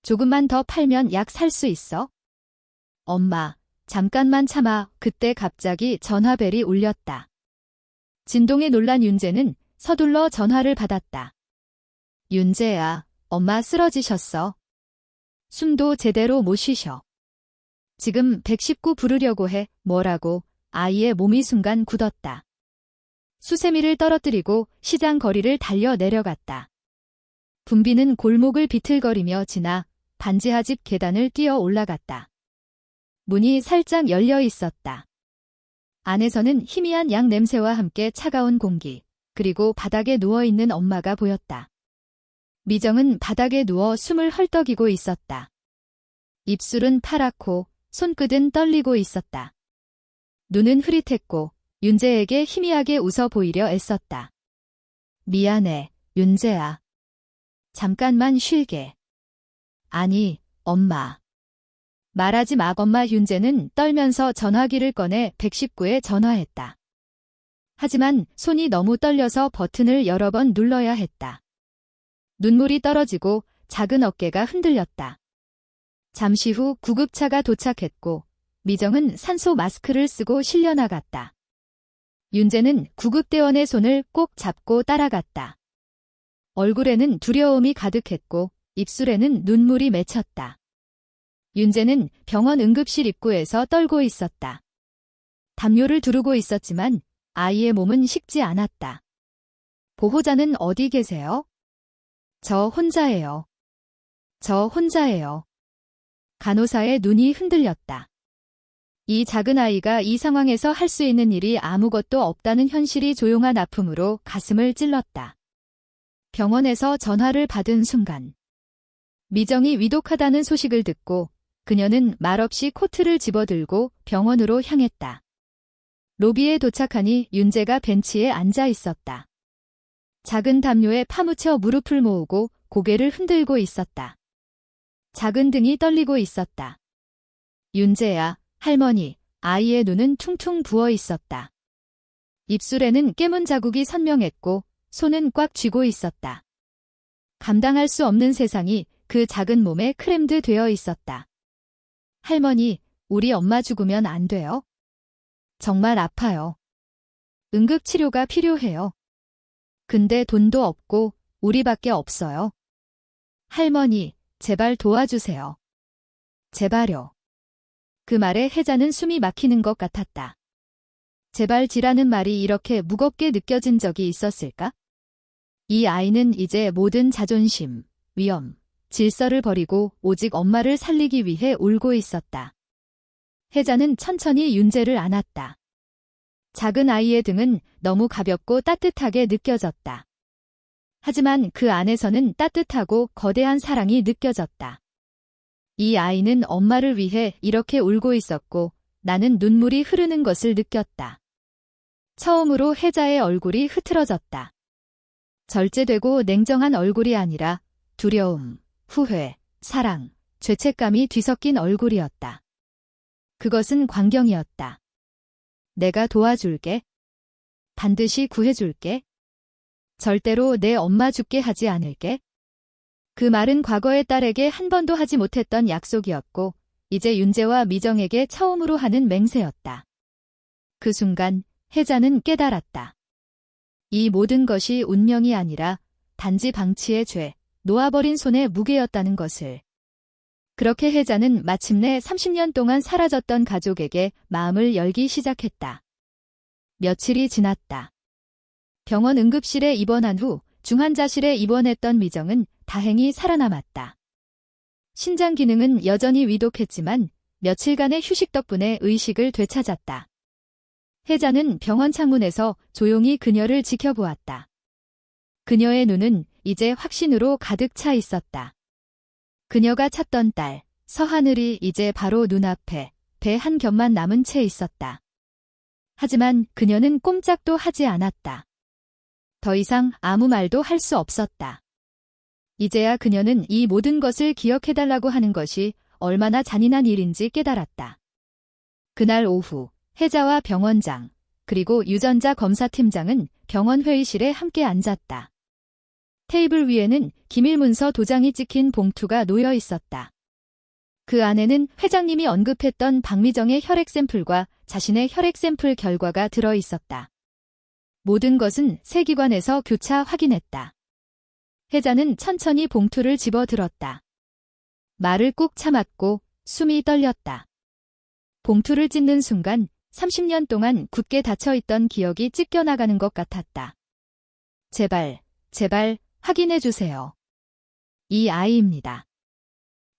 조금만 더 팔면 약 살 수 있어? 엄마, 잠깐만 참아. 그때 갑자기 전화벨이 울렸다. 진동에 놀란 윤재는 서둘러 전화를 받았다. 윤재야, 엄마 쓰러지셨어. 숨도 제대로 못 쉬셔. 지금 119 부르려고 해. 뭐라고? 아이의 몸이 순간 굳었다. 수세미를 떨어뜨리고 시장 거리를 달려 내려갔다. 분비는 골목을 비틀거리며 지나 반지하집 계단을 뛰어 올라갔다. 문이 살짝 열려 있었다. 안에서는 희미한 약 냄새와 함께 차가운 공기, 그리고 바닥에 누워있는 엄마가 보였다. 미정은 바닥에 누워 숨을 헐떡이고 있었다. 입술은 파랗고 손끝은 떨리고 있었다. 눈은 흐릿했고 윤재에게 희미하게 웃어 보이려 애썼다. 미안해, 윤재야. 잠깐만 쉴게. 아니, 엄마. 말하지 마. 엄마. 윤재는 떨면서 전화기를 꺼내 119에 전화했다. 하지만 손이 너무 떨려서 버튼을 여러 번 눌러야 했다. 눈물이 떨어지고 작은 어깨가 흔들렸다. 잠시 후 구급차가 도착했고 미정은 산소 마스크를 쓰고 실려나갔다. 윤재는 구급대원의 손을 꼭 잡고 따라갔다. 얼굴에는 두려움이 가득했고 입술에는 눈물이 맺혔다. 윤재는 병원 응급실 입구에서 떨고 있었다. 담요를 두르고 있었지만 아이의 몸은 식지 않았다. 보호자는 어디 계세요? 저 혼자예요. 저 혼자예요. 간호사의 눈이 흔들렸다. 이 작은 아이가 이 상황에서 할 수 있는 일이 아무것도 없다는 현실이 조용한 아픔으로 가슴을 찔렀다. 병원에서 전화를 받은 순간 미정이 위독하다는 소식을 듣고 그녀는 말없이 코트를 집어들고 병원으로 향했다. 로비에 도착하니 윤재가 벤치에 앉아 있었다. 작은 담요에 파묻혀 무릎을 모으고 고개를 흔들고 있었다. 작은 등이 떨리고 있었다. 윤재야, 할머니. 아이의 눈은 퉁퉁 부어 있었다. 입술에는 깨문 자국이 선명했고 손은 꽉 쥐고 있었다. 감당할 수 없는 세상이 그 작은 몸에 크램드 되어 있었다. 할머니, 우리 엄마 죽으면 안 돼요? 정말 아파요. 응급치료가 필요해요. 근데 돈도 없고 우리밖에 없어요. 할머니, 제발 도와주세요. 제발요. 그 말에 혜자는 숨이 막히는 것 같았다. 제발지라는 말이 이렇게 무겁게 느껴진 적이 있었을까? 이 아이는 이제 모든 자존심, 위험, 질서를 버리고 오직 엄마를 살리기 위해 울고 있었다. 혜자는 천천히 윤재를 안았다. 작은 아이의 등은 너무 가볍고 따뜻하게 느껴졌다. 하지만 그 안에서는 따뜻하고 거대한 사랑이 느껴졌다. 이 아이는 엄마를 위해 이렇게 울고 있었고 나는 눈물이 흐르는 것을 느꼈다. 처음으로 혜자의 얼굴이 흐트러졌다. 절제되고 냉정한 얼굴이 아니라 두려움, 후회, 사랑, 죄책감이 뒤섞인 얼굴이었다. 그것은 광경이었다. 내가 도와줄게. 반드시 구해줄게. 절대로 내 엄마 죽게 하지 않을게. 그 말은 과거의 딸에게 한 번도 하지 못했던 약속이었고 이제 윤재와 미정에게 처음으로 하는 맹세였다. 그 순간 혜자는 깨달았다. 이 모든 것이 운명이 아니라 단지 방치의 죄, 놓아버린 손의 무게였다는 것을. 그렇게 혜자는 마침내 30년 동안 사라졌던 가족에게 마음을 열기 시작했다. 며칠이 지났다. 병원 응급실에 입원한 후 중환자실에 입원했던 미정은 다행히 살아남았다. 신장 기능은 여전히 위독했지만 며칠간의 휴식 덕분에 의식을 되찾았다. 혜자는 병원 창문에서 조용히 그녀를 지켜보았다. 그녀의 눈은 이제 확신으로 가득 차 있었다. 그녀가 찾던 딸, 서하늘이 이제 바로 눈앞에 배 한 겹만 남은 채 있었다. 하지만 그녀는 꼼짝도 하지 않았다. 더 이상 아무 말도 할 수 없었다. 이제야 그녀는 이 모든 것을 기억해달라고 하는 것이 얼마나 잔인한 일인지 깨달았다. 그날 오후 혜자와 병원장, 그리고 유전자 검사팀장은 병원 회의실에 함께 앉았다. 테이블 위에는 기밀문서 도장이 찍힌 봉투가 놓여 있었다. 그 안에는 회장님이 언급했던 박미정의 혈액 샘플과 자신의 혈액 샘플 결과가 들어 있었다. 모든 것은 세 기관에서 교차 확인했다. 혜자는 천천히 봉투를 집어들었다. 말을 꾹 참았고 숨이 떨렸다. 봉투를 찢는 순간 30년 동안 굳게 닫혀있던 기억이 찢겨나가는 것 같았다. 제발, 제발 확인해 주세요. 이 아이입니다.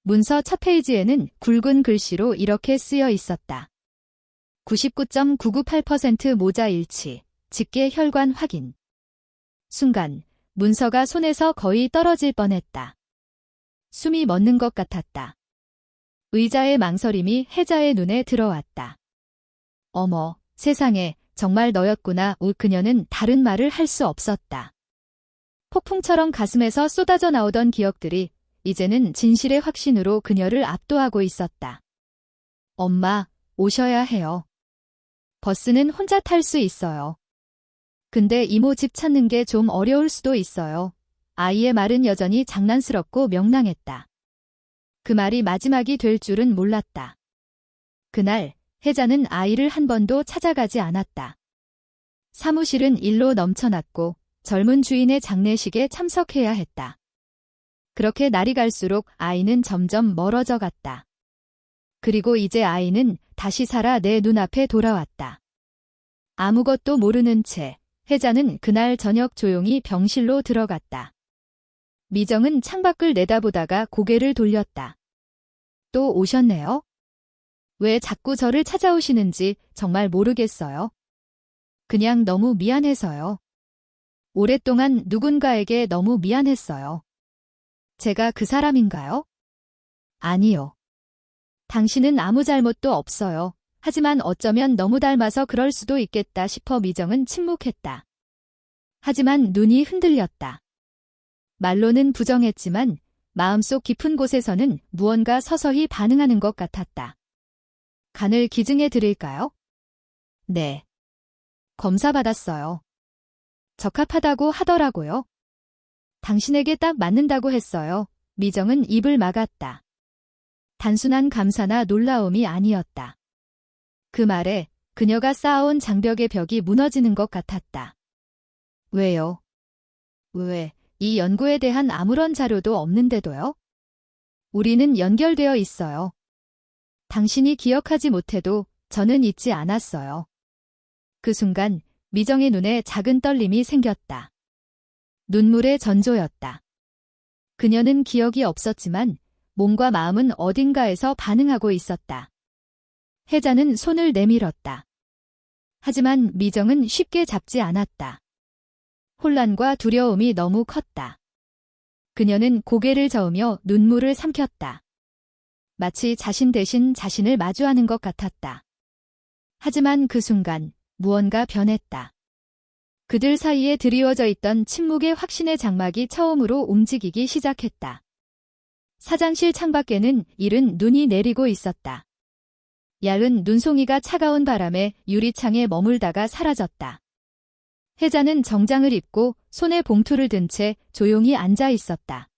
문서 첫 페이지에는 굵은 글씨로 이렇게 쓰여 있었다. 99.998% 모자 일치, 직계 혈관 확인. 순간 문서가 손에서 거의 떨어질 뻔했다. 숨이 멎는 것 같았다. 의자의 망설임이 혜자의 눈에 들어왔다. 어머, 세상에, 정말 너였구나. 그녀는 다른 말을 할 수 없었다. 폭풍처럼 가슴에서 쏟아져 나오던 기억들이 이제는 진실의 확신으로 그녀를 압도하고 있었다. 엄마, 오셔야 해요. 버스는 혼자 탈 수 있어요. 근데 이모 집 찾는 게 좀 어려울 수도 있어요. 아이의 말은 여전히 장난스럽고 명랑했다. 그 말이 마지막이 될 줄은 몰랐다. 그날 혜자는 아이를 한 번도 찾아가지 않았다. 사무실은 일로 넘쳐났고 젊은 주인의 장례식에 참석해야 했다. 그렇게 날이 갈수록 아이는 점점 멀어져 갔다. 그리고 이제 아이는 다시 살아 내 눈앞에 돌아왔다. 아무것도 모르는 채 혜자는 그날 저녁 조용히 병실로 들어갔다. 미정은 창밖을 내다보다가 고개를 돌렸다. 또 오셨네요? 왜 자꾸 저를 찾아오시는지 정말 모르겠어요. 그냥 너무 미안해서요. 오랫동안 누군가에게 너무 미안했어요. 제가 그 사람인가요? 아니요. 당신은 아무 잘못도 없어요. 하지만 어쩌면 너무 닮아서 그럴 수도 있겠다 싶어 미정은 침묵했다. 하지만 눈이 흔들렸다. 말로는 부정했지만 마음속 깊은 곳에서는 무언가 서서히 반응하는 것 같았다. 간을 기증해 드릴까요? 네. 검사 받았어요. 적합하다고 하더라고요. 당신에게 딱 맞는다고 했어요. 미정은 입을 막았다. 단순한 감사나 놀라움이 아니었다. 그 말에 그녀가 쌓아온 장벽의 벽이 무너지는 것 같았다. 왜요? 왜, 이 연구에 대한 아무런 자료도 없는데도요? 우리는 연결되어 있어요. 당신이 기억하지 못해도 저는 잊지 않았어요. 그 순간 미정의 눈에 작은 떨림이 생겼다. 눈물의 전조였다. 그녀는 기억이 없었지만 몸과 마음은 어딘가에서 반응하고 있었다. 혜자는 손을 내밀었다. 하지만 미정은 쉽게 잡지 않았다. 혼란과 두려움이 너무 컸다. 그녀는 고개를 저으며 눈물을 삼켰다. 마치 자신 대신 자신을 마주하는 것 같았다. 하지만 그 순간 무언가 변했다. 그들 사이에 드리워져 있던 침묵의 확신의 장막이 처음으로 움직이기 시작했다. 사장실 창밖에는 이른 눈이 내리고 있었다. 얇은 눈송이가 차가운 바람에 유리창에 머물다가 사라졌다. 혜자는 정장을 입고 손에 봉투를 든 채 조용히 앉아 있었다.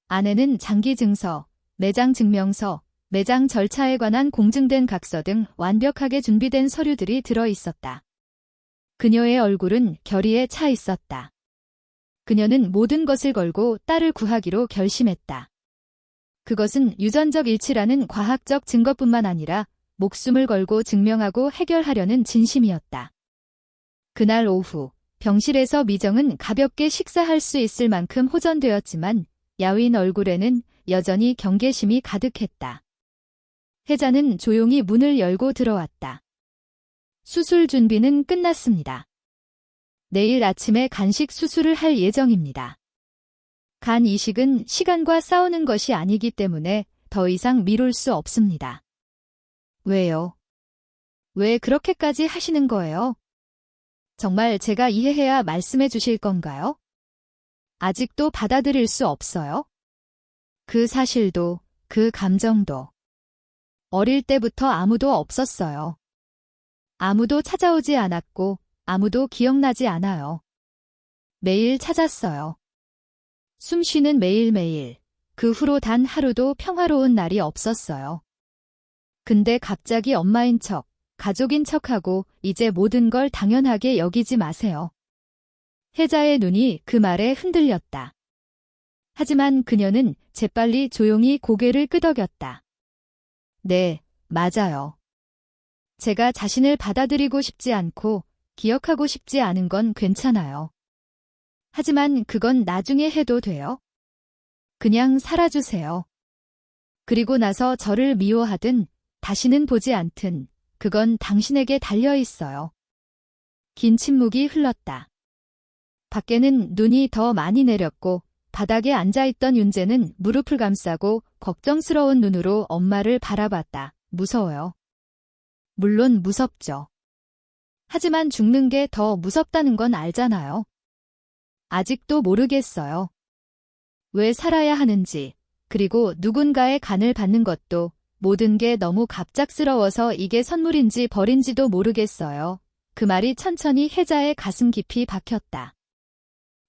안에는 장기 증서, 매장 증명서, 매장 절차에 관한 공증된 각서 등 완벽하게 준비된 서류들이 들어 있었다. 그녀의 얼굴은 결의에 차 있었다. 그녀는 모든 것을 걸고 딸을 구하기로 결심했다. 그것은 유전적 일치라는 과학적 증거뿐만 아니라 목숨을 걸고 증명하고 해결하려는 진심이었다. 그날 오후, 병실에서 미정은 가볍게 식사할 수 있을 만큼 호전되었지만 야윈 얼굴에는 여전히 경계심이 가득했다. 혜자는 조용히 문을 열고 들어왔다. 수술 준비는 끝났습니다. 내일 아침에 간식 수술을 할 예정입니다. 간 이식은 시간과 싸우는 것이 아니기 때문에 더 이상 미룰 수 없습니다. 왜요? 왜 그렇게까지 하시는 거예요? 정말 제가 이해해야 말씀해 주실 건가요? 아직도 받아들일 수 없어요? 그 사실도, 그 감정도. 어릴 때부터 아무도 없었어요. 아무도 찾아오지 않았고, 아무도 기억나지 않아요. 매일 찾았어요. 숨 쉬는 매일매일. 그 후로 단 하루도 평화로운 날이 없었어요. 근데 갑자기 엄마인 척, 가족인 척하고 이제 모든 걸 당연하게 여기지 마세요. 혜자의 눈이 그 말에 흔들렸다. 하지만 그녀는 재빨리 조용히 고개를 끄덕였다. 네, 맞아요. 제가 자신을 받아들이고 싶지 않고 기억하고 싶지 않은 건 괜찮아요. 하지만 그건 나중에 해도 돼요. 그냥 살아주세요. 그리고 나서 저를 미워하든 다시는 보지 않든 그건 당신에게 달려 있어요. 긴 침묵이 흘렀다. 밖에는 눈이 더 많이 내렸고 바닥에 앉아있던 윤재는 무릎을 감싸고 걱정스러운 눈으로 엄마를 바라봤다. 무서워요. 물론 무섭죠. 하지만 죽는 게 더 무섭다는 건 알잖아요. 아직도 모르겠어요. 왜 살아야 하는지, 그리고 누군가의 간을 받는 것도 모든 게 너무 갑작스러워서 이게 선물인지 벌인지도 모르겠어요. 그 말이 천천히 혜자의 가슴 깊이 박혔다.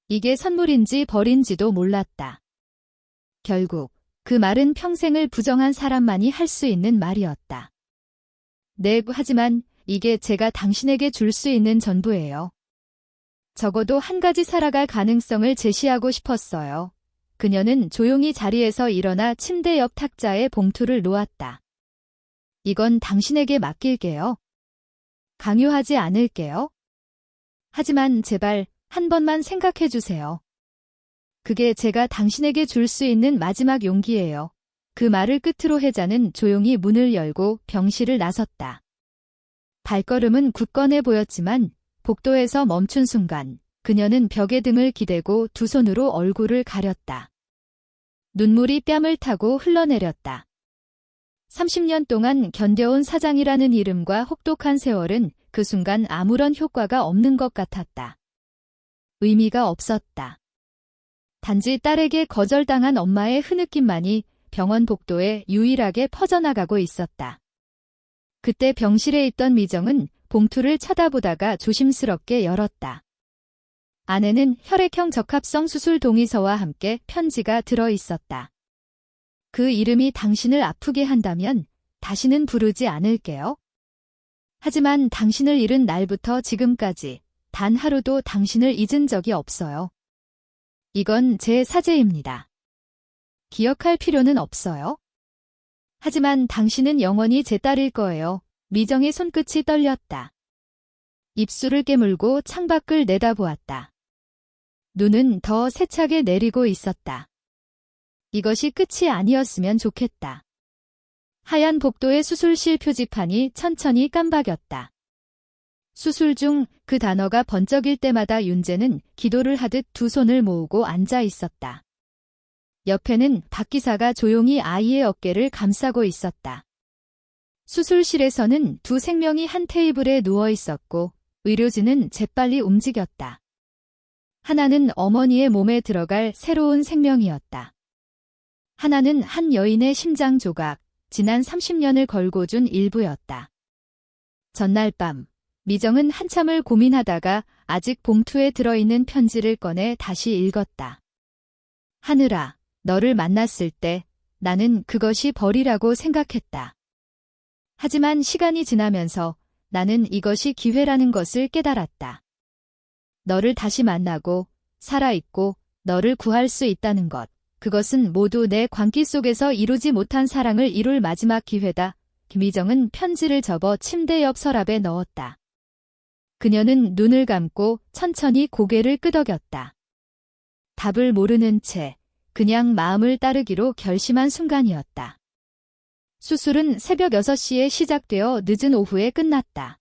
이게 선물인지 벌인지도 몰랐다. 결국 그 말은 평생을 부정한 사람만이 할 수 있는 말이었다. 네, 하지만 이게 제가 당신에게 줄 수 있는 전부예요. 적어도 한 가지 살아갈 가능성을 제시하고 싶었어요. 그녀는 조용히 자리에서 일어나 침대 옆 탁자에 봉투를 놓았다. 이건 당신에게 맡길게요. 강요하지 않을게요. 하지만 제발 한 번만 생각해 주세요. 그게 제가 당신에게 줄 수 있는 마지막 용기예요. 그 말을 끝으로 혜자는 조용히 문을 열고 병실을 나섰다. 발걸음은 굳건해 보였지만 복도에서 멈춘 순간 그녀는 벽에 등을 기대고 두 손으로 얼굴을 가렸다. 눈물이 뺨을 타고 흘러내렸다. 30년 동안 견뎌온 사장이라는 이름과 혹독한 세월은 그 순간 아무런 효과가 없는 것 같았다. 의미가 없었다. 단지 딸에게 거절당한 엄마의 흐느낌만이 병원 복도에 유일하게 퍼져나가고 있었다. 그때 병실에 있던 미정은 봉투를 쳐다보다가 조심스럽게 열었다. 안에는 혈액형 적합성 수술 동의서와 함께 편지가 들어 있었다. 그 이름이 당신을 아프게 한다면 다시는 부르지 않을게요. 하지만 당신을 잃은 날부터 지금까지 단 하루도 당신을 잊은 적이 없어요. 이건 제 사죄입니다. 기억할 필요는 없어요. 하지만 당신은 영원히 제 딸일 거예요. 미정의 손끝이 떨렸다. 입술을 깨물고 창밖을 내다보았다. 눈은 더 세차게 내리고 있었다. 이것이 끝이 아니었으면 좋겠다. 하얀 복도의 수술실 표지판이 천천히 깜박였다. 수술 중 그 단어가 번쩍일 때마다 윤재는 기도를 하듯 두 손을 모으고 앉아 있었다. 옆에는 박 기사가 조용히 아이의 어깨를 감싸고 있었다. 수술실에서는 두 생명이 한 테이블에 누워 있었고 의료진은 재빨리 움직였다. 하나는 어머니의 몸에 들어갈 새로운 생명이었다. 하나는 한 여인의 심장 조각, 지난 30년을 걸고 준 일부였다. 전날 밤, 미정은 한참을 고민하다가 아직 봉투에 들어있는 편지를 꺼내 다시 읽었다. 하늘아, 너를 만났을 때 나는 그것이 벌이라고 생각했다. 하지만 시간이 지나면서 나는 이것이 기회라는 것을 깨달았다. 너를 다시 만나고 살아있고 너를 구할 수 있다는 것. 그것은 모두 내 광기 속에서 이루지 못한 사랑을 이룰 마지막 기회다. 김희정은 편지를 접어 침대 옆 서랍에 넣었다. 그녀는 눈을 감고 천천히 고개를 끄덕였다. 답을 모르는 채 그냥 마음을 따르기로 결심한 순간이었다. 수술은 새벽 6시에 시작되어 늦은 오후에 끝났다.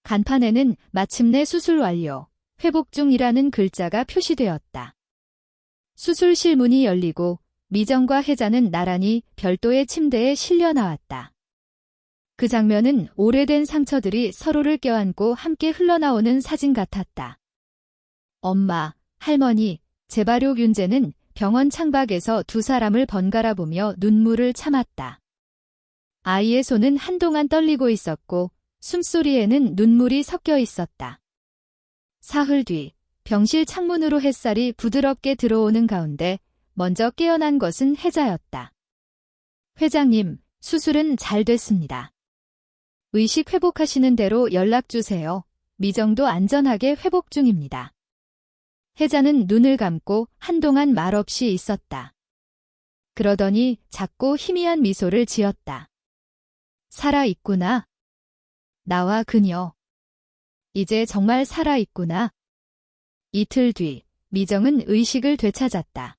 간판에는 마침내 수술 완료, 회복 중이라는 글자가 표시되었다. 수술실 문이 열리고 미정과 혜자는 나란히 별도의 침대에 실려 나왔다. 그 장면은 오래된 상처들이 서로를 껴안고 함께 흘러나오는 사진 같았다. 엄마, 할머니, 재발욕 윤재는 병원 창밖에서 두 사람을 번갈아 보며 눈물을 참았다. 아이의 손은 한동안 떨리고 있었고 숨소리에는 눈물이 섞여 있었다. 사흘 뒤 병실 창문으로 햇살이 부드럽게 들어오는 가운데 먼저 깨어난 것은 혜자였다. 회장님, 수술은 잘 됐습니다. 의식 회복하시는 대로 연락주세요. 미정도 안전하게 회복 중입니다. 혜자는 눈을 감고 한동안 말없이 있었다. 그러더니 작고 희미한 미소를 지었다. 살아있구나. 나와 그녀. 이제 정말 살아있구나. 이틀 뒤, 미정은 의식을 되찾았다.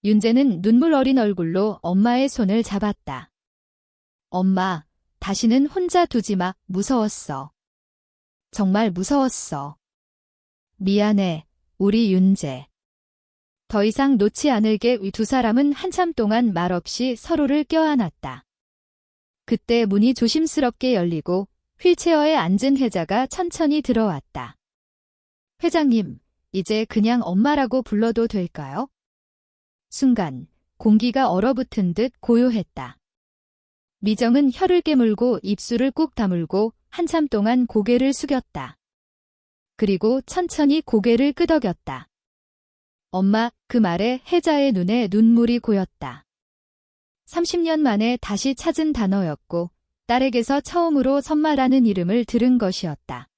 윤재는 눈물 어린 얼굴로 엄마의 손을 잡았다. 엄마, 다시는 혼자 두지 마. 무서웠어. 정말 무서웠어. 미안해, 우리 윤재. 더 이상 놓지 않을게. 두 사람은 한참 동안 말없이 서로를 껴안았다. 그때 문이 조심스럽게 열리고 휠체어에 앉은 혜자가 천천히 들어왔다. 회장님, 이제 그냥 엄마라고 불러도 될까요? 순간 공기가 얼어붙은 듯 고요했다. 미정은 혀를 깨물고 입술을 꾹 다물고 한참 동안 고개를 숙였다. 그리고 천천히 고개를 끄덕였다. 엄마, 그 말에 혜자의 눈에 눈물이 고였다. 30년 만에 다시 찾은 단어였고 딸에게서 처음으로 선마라는 이름을 들은 것이었다.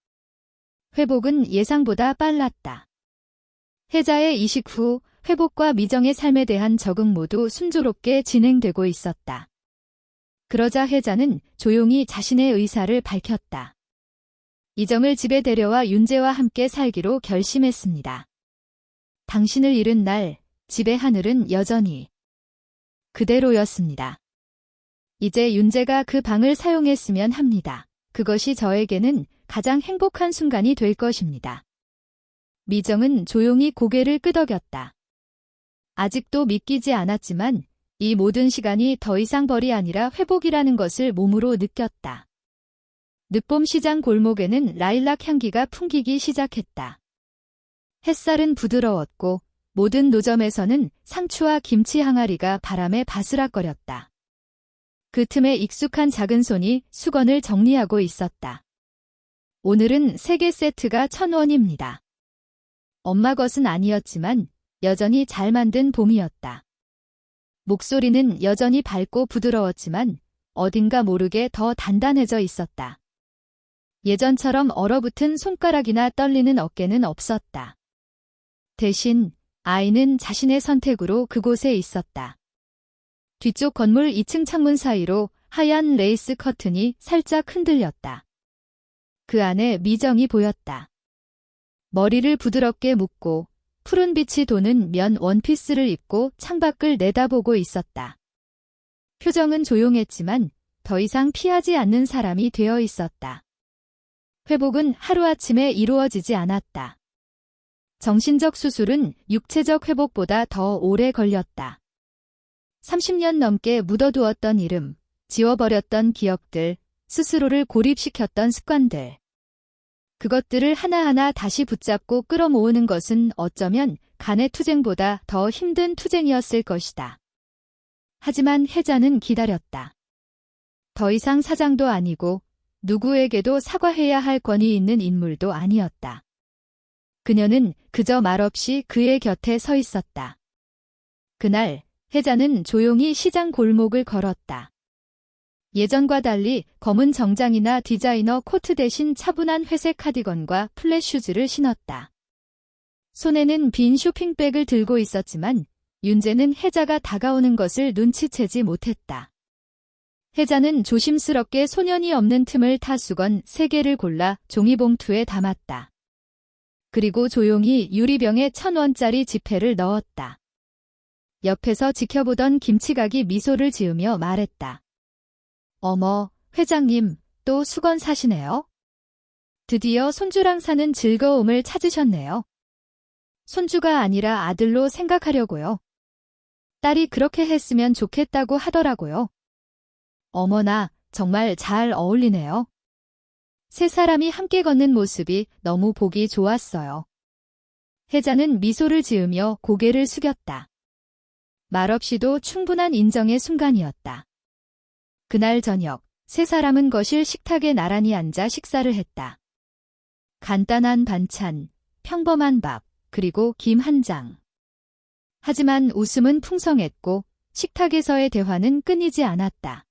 회복은 예상보다 빨랐다. 혜자의 이식 후 회복과 미정의 삶에 대한 적응 모두 순조롭게 진행되고 있었다. 그러자 혜자는 조용히 자신의 의사를 밝혔다. 이정을 집에 데려와 윤재와 함께 살기로 결심했습니다. 당신을 잃은 날, 집의 하늘은 여전히 그대로였습니다. 이제 윤재가 그 방을 사용했으면 합니다. 그것이 저에게는 가장 행복한 순간이 될 것입니다. 미정은 조용히 고개를 끄덕였다. 아직도 믿기지 않았지만 이 모든 시간이 더 이상 벌이 아니라 회복이라는 것을 몸으로 느꼈다. 늦봄 시장 골목에는 라일락 향기가 풍기기 시작했다. 햇살은 부드러웠고 모든 노점에서는 상추와 김치 항아리가 바람에 바스락거렸다. 그 틈에 익숙한 작은 손이 수건을 정리하고 있었다. 오늘은 3개 세트가 1,000원입니다. 엄마 것은 아니었지만 여전히 잘 만든 봄이었다. 목소리는 여전히 밝고 부드러웠지만 어딘가 모르게 더 단단해져 있었다. 예전처럼 얼어붙은 손가락이나 떨리는 어깨는 없었다. 대신 아이는 자신의 선택으로 그곳에 있었다. 뒤쪽 건물 2층 창문 사이로 하얀 레이스 커튼이 살짝 흔들렸다. 그 안에 미정이 보였다. 머리를 부드럽게 묶고 푸른 빛이 도는 면 원피스를 입고 창밖을 내다보고 있었다. 표정은 조용했지만 더 이상 피하지 않는 사람이 되어 있었다. 회복은 하루아침에 이루어지지 않았다. 정신적 수술은 육체적 회복보다 더 오래 걸렸다. 30년 넘게 묻어두었던 이름, 지워버렸던 기억들, 스스로를 고립시켰던 습관들. 그것들을 하나하나 다시 붙잡고 끌어모으는 것은 어쩌면 간의 투쟁보다 더 힘든 투쟁이었을 것이다. 하지만 혜자는 기다렸다. 더 이상 사장도 아니고 누구에게도 사과해야 할 권위 있는 인물도 아니었다. 그녀는 그저 말없이 그의 곁에 서 있었다. 그날 혜자는 조용히 시장 골목을 걸었다. 예전과 달리 검은 정장이나 디자이너 코트 대신 차분한 회색 카디건과 플랫 슈즈를 신었다. 손에는 빈 쇼핑백을 들고 있었지만 윤재는 혜자가 다가오는 것을 눈치채지 못했다. 혜자는 조심스럽게 소년이 없는 틈을 타 수건 3개를 골라 종이봉투에 담았다. 그리고 조용히 유리병에 1,000원짜리 지폐를 넣었다. 옆에서 지켜보던 김치각이 미소를 지으며 말했다. 어머, 회장님, 또 수건 사시네요? 드디어 손주랑 사는 즐거움을 찾으셨네요. 손주가 아니라 아들로 생각하려고요. 딸이 그렇게 했으면 좋겠다고 하더라고요. 어머나, 정말 잘 어울리네요. 세 사람이 함께 걷는 모습이 너무 보기 좋았어요. 혜자는 미소를 지으며 고개를 숙였다. 말없이도 충분한 인정의 순간이었다. 그날 저녁, 세 사람은 거실 식탁에 나란히 앉아 식사를 했다. 간단한 반찬, 평범한 밥, 그리고 김 한 장. 하지만 웃음은 풍성했고 식탁에서의 대화는 끊이지 않았다.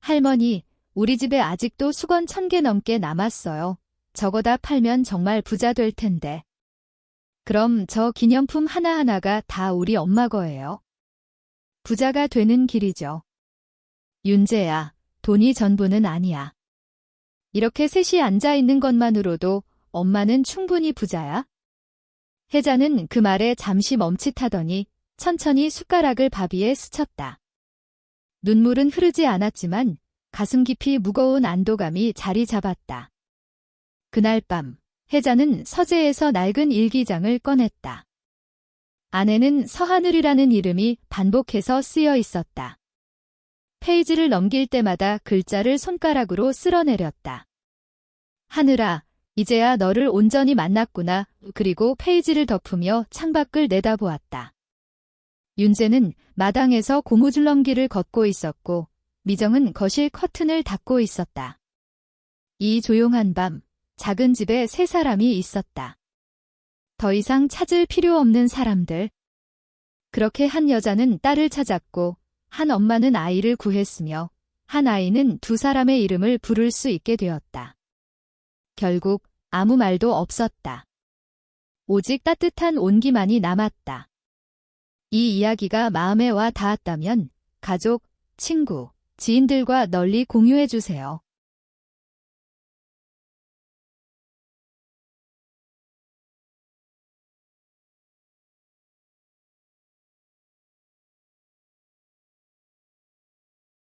할머니, 우리 집에 아직도 수건 1,000개 넘게 남았어요. 저거 다 팔면 정말 부자 될 텐데. 그럼 저 기념품 하나하나가 다 우리 엄마 거예요. 부자가 되는 길이죠. 윤재야, 돈이 전부는 아니야. 이렇게 셋이 앉아있는 것만으로도 엄마는 충분히 부자야. 혜자는 그 말에 잠시 멈칫하더니 천천히 숟가락을 밥 위에 스쳤다. 눈물은 흐르지 않았지만 가슴 깊이 무거운 안도감이 자리 잡았다. 그날 밤, 혜자는 서재에서 낡은 일기장을 꺼냈다. 안에는 서하늘이라는 이름이 반복해서 쓰여 있었다. 페이지를 넘길 때마다 글자를 손가락으로 쓸어내렸다. 하늘아, 이제야 너를 온전히 만났구나. 그리고 페이지를 덮으며 창밖을 내다보았다. 윤재는 마당에서 고무줄넘기를 걷고 있었고 미정은 거실 커튼을 닫고 있었다. 이 조용한 밤, 작은 집에 세 사람이 있었다. 더 이상 찾을 필요 없는 사람들. 그렇게 한 여자는 딸을 찾았고 한 엄마는 아이를 구했으며 한 아이는 두 사람의 이름을 부를 수 있게 되었다. 결국 아무 말도 없었다. 오직 따뜻한 온기만이 남았다. 이 이야기가 마음에 와 닿았다면 가족, 친구, 지인들과 널리 공유해주세요.